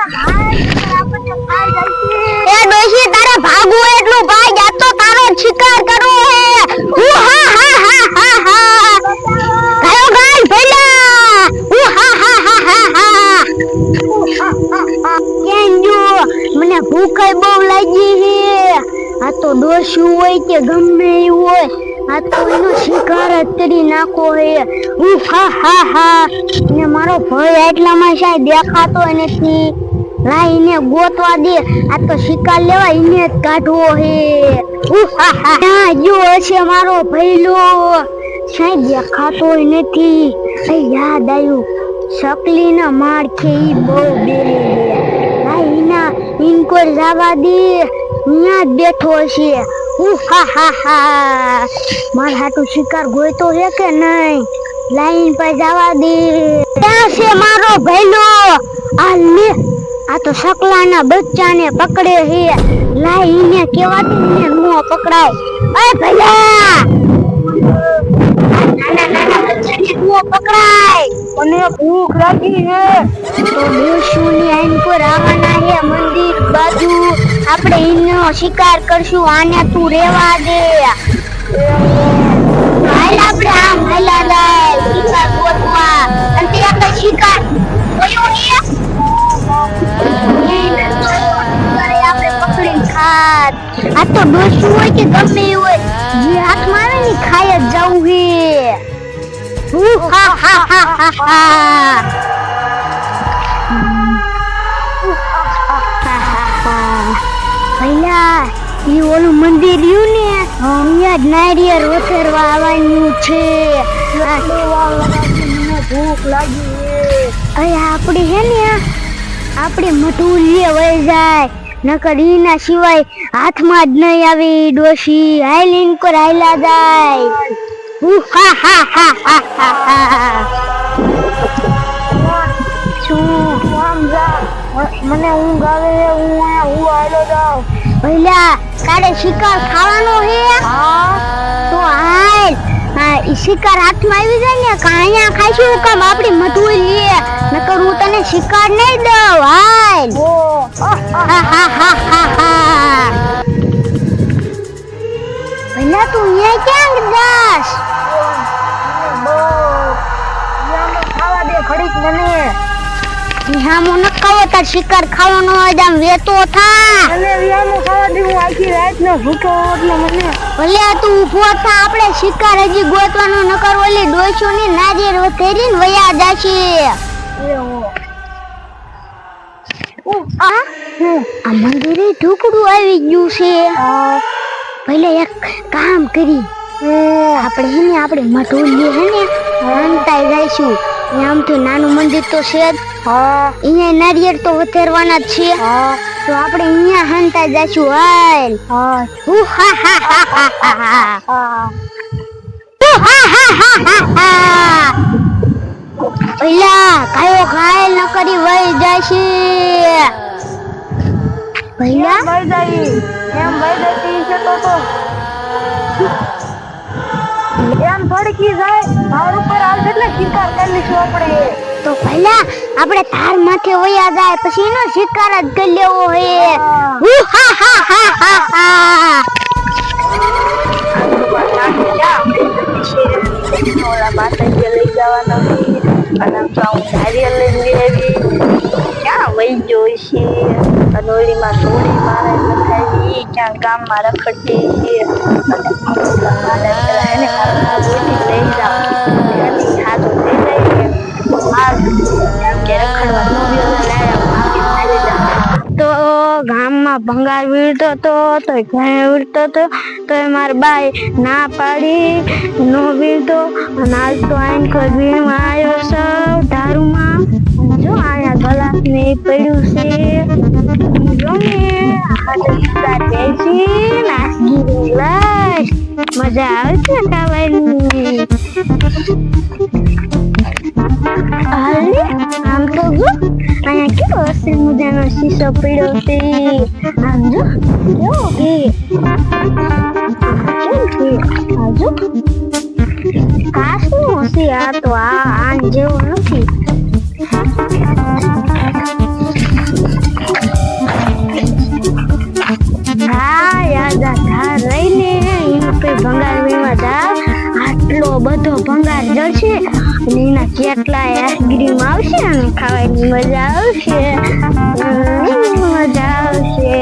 એ ડોશી તારે ભાગવું એટલું ભાગ આ તો તારો શિકાર કરવો હે હા હા હા હા હા કયો ગાય ભઈલા હા હા હા હા હા કેમ જો મને ભૂખ બહુ લાગી હે આ તો ડોશી હોય કે ગમે હોય આ તો એનો શિકાર જ કરી નાખો હે હા હા હા ને મારો ભાઈ એટલામાં શાય દેખાતો નથી લાઈને ગોતવા દે આ તો શિકાર લેવા એને જ કાઢવો હે હા જો છે મારો ભઈલો શાય દેખાતો નથી યાદ આવ્યું શકલી ના માર કે ઈ બહુ બેરે લાઈના ઇનકો જવા દે ન્યા જ બેઠો છે માર હાટુ શિકાર ગોઈતો હે કે નહીં લાઈન પર જવા દે ક્યાં છે મારો ભઈલો આ લે આ તો શકલાના બચ્ચાને પકડે હે લાઈને કેવાતી ને નો પકડાય એ ભઈલા નાના નાના બચ્ચાને નો પકડાય મને ભૂખ લાગી હે તો દેશુની આઈન પર આવવાના હે મંદિર બાજુ આપણે એનો શિકાર કરશું આને તું રેવા દે હાલ આપણે આમ હલા જાય શિકાર ગોતવા અને તે આપણે શિકાર કોયો હે આપણે પકડીને ખાત આ તો ડોશું હોય કે ગમે હોય જે હાથમાં આવે ને ખાય જ જવું હે હા હા હા હા હા ભઈલા ઈ ઓલું મંદિર રહ્યું ને અહીંયા જ નારિયેળ વથેરવા આવવાનું છે મને ભૂખ લાગી હે આપણે હે ને આપણે મટુલીએ વઈ જાય નકર ઈના સિવાય હાથમાં જ નહીં આવી ડોશી હાઈલીન પર હાઈલા જાય હા હા હા હા હા મને ઊંઘ આવે હું હાલો જાઉં ભઈલા તારે શિકાર ખાવાનો હે તો હાલ હા ઈ શિકાર હાથમાં આવી જાય ને કાયા ખાઈશું કામ આપણી મધુઈ લે નકર હું તને શિકાર નહીં દઉં હાલ હા હા હા હા હા ભઈલા તું અહીંયા ક્યાં જાસ ખાવા દે ઘડીક મને વિહામો ન ખાવો તાર શિકાર ખાવાનો હોય આમ વેતો થા અને વિહામો ખાવા દે હું આખી રાત નો ભૂખો એટલે મને ભલે તું ઊભો થા આપણે શિકાર હજી ગોતવાનો ન કર ઓલી ડોશોની નારિયેળ વથેરીને વયા જાશે આ મંદિરે ઢોકળું આવી ગયું છે ભલે એક કામ કરી આપણે મઢોલી હે ને અંતાઈ જઈશું આમ તો નાનું મંદિર તો છે જ અહીંયા નારિયેળ તો વથેરવાના જ છે તો આપણે અહીંયા હંતાઈ જઈશું હાલ ભઈલા કાયો ઘાયલ ન કરી વઈ જશે ભઈલા વઈ જાય એમ વઈ જતી છે તો એમ ભડકી જાય ધાર ઉપર આવશે એટલે શિકાર કરી લઈશું આપણે તો પહેલા આપણે ધાર માથે વયા જાય પછી એનો શિકાર જ કરી લેવો હે હા હા હા હા હા ઓલા માતાજી લઈ જવાનો અને આમ નારિયેળ લઈને આવી ક્યાં વઈ ગયો છે અને ઓલીમાં થોડી મારે લખાવી ક્યાં ગામમાં રખડતી છે અને એને લઈ જાવ હાથો થઈ જાય તો ગામમાં ભંગાર વીરતો હતો તો ઘરે વીરતો હતો તો મારા બાઈ ના પાડી નો વીરતો અને આજ તો આઈન કોઈ વીણમાં આવ્યો સૌ ધારુમાં જો આયા ગલાસ ને પડ્યું છે જો ને હાથે સુતા બેસી નાસગી લાશ મજા આવે છે ખાવાની અરે આમ તો જો અહીંયા કેવો હશે મજાનો શીશો પડ્યો છે આમ જો કેવો કે જો કાશનું હશે આ તો આ જેવો નથી કેટલા આઈસ્ક્રીમ આવશે અને ખાવાની મજા આવશે મજા આવશે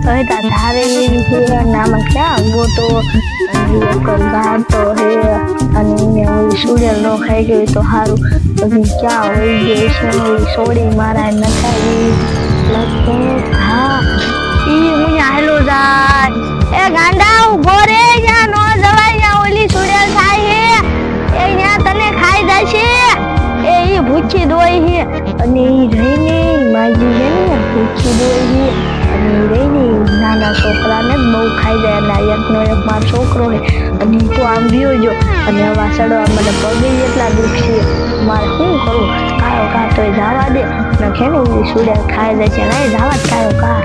હવે તા ધારે એવી નામાં ક્યાં ગોતો ગાતો હે અને એને સુડેલ નો ખાઈ ગયું તો સારું પછી ક્યાં હોય ગઈ છે સોડી મારા નખાવી હા ઈ હું હાલો જાય એ ગાંડા ઉભો રે જ્યાં નો જવાય જ્યાં ઓલી સુડેલ થાય હે એ ત્યાં તને ખાઈ જાય છે એ ઈ ભૂખી દોઈ હે અને ઈ રહીને માજી છે ને ભૂખી દોઈ હે અને રહીને નાના છોકરાને બહુ ખાઈ જાય અને એકનો એક મારો છોકરો હે અને તો આમ ગયો જો અને હવા સડવા મને પગે એટલા દુઃખ છે મારે શું કરું કાયો કા તો જવા દે ને ખેને સુડેલ ખાઈ જાય છે ને જવા જ કાયો કા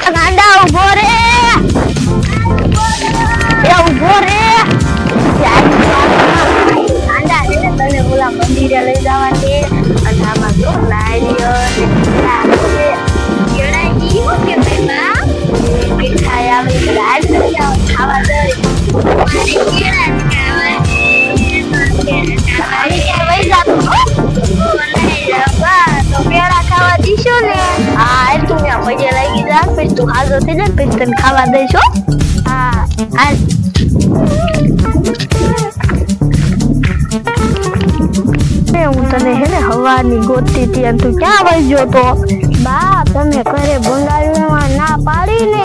ગાંડા ઉભો રે એ ઉભો રે ગાંડા એને તને ઓલા મંદિરે લઈ જવા દે અને આમાં તો નારિયેળ કેળાઈ ગયું કે બેબા કે ખાય આવે રાજ ખાવા દે કેળા ખાવા તો કેળા ખાવા દીશો ને હા તું ત્યાં પગે લાગી જા પછી તું હાજો થઈ જાય પછી તને ખાવા દઈશો હા હાલ હું તને હે ને હવાની ગોતી હતી અને તું ક્યાં વહી ગયો તો બા તમે ઘરે ભંગાર ના પાડી ને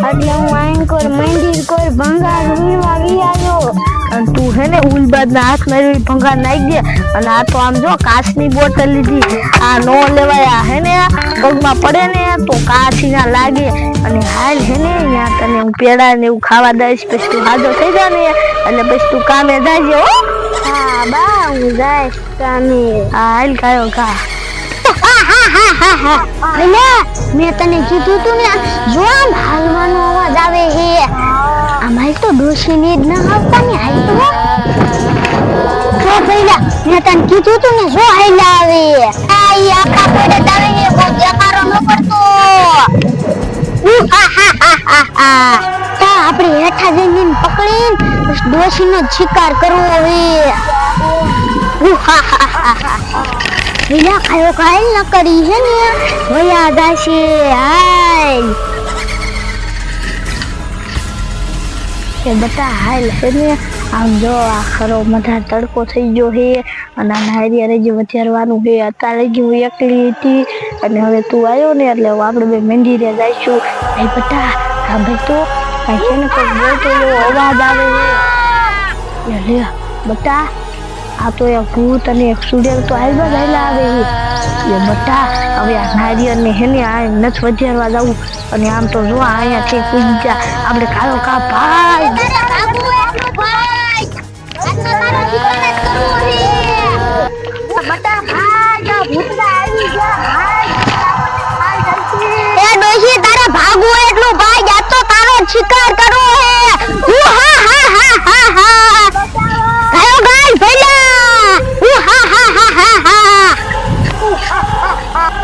એટલે હું આંકર મંદિર કોઈ ભંગાર વીણવા ગયા અને તું હે ને ઉલબાદ ના હાથ મારી ભંગાર નાખી દે અને આ તો આમ જો કાચની બોટલ લીધી આ નો લેવાય હે ને પગમાં પડે ને તો કાચી ના લાગે અને હાલ હે ને ત્યાં તને હું પેડા ને એવું ખાવા દઈશ પછી તું હાજો થઈ જા ને એટલે પછી તું કામે જાજે હો હા બા હું જઈશ કામે હા હાલ કાયો કા મેં તને કીધું તું ને જો આમ હાલવાનો અવાજ આવે હે અમારે તો ડોશીને જ ના આવતા ને હાલ તો જો પહેલા મેં તને કીધું તું ને જો હાઈલા આવે આ ઈ આખા પડે આવે હે બહુ જકારો ન કરતો આપણે હેઠા જઈને પકડીને ડોશીનો શિકાર કરવો હે વિલા ખાયો કાલ ન કરી છે ને વયા જાશે હાલ કે બટા હાલ છે ને આમ જો આ ખરો મધા તડકો થઈ ગયો હે અને નારિયેળ જે વધારવાનું હે અત્યારે જ હું એકલી હતી અને હવે તું આવ્યો ને એટલે આપણે બે મંદિરે જઈશું ભાઈ બટા સાંભળ તો કઈ છે ને કોઈ બોલતો અવાજ આવે હે લે બટા આ તો એક ભૂત અને એક સુડેલ તો હાલવા ગયેલા આવે એ બટા હવે આ નારિયેળ ને હે ને આ નથી વધારવા જવું અને આમ તો જો અહીંયા છે પૂજા આપણે કાયો કા ભાઈ બટા ભાઈ આ ભૂતડા આવી ગયા એ ડોશી તારે ભાગવું એટલું ભાઈ આ તો તારો શિકાર કરવો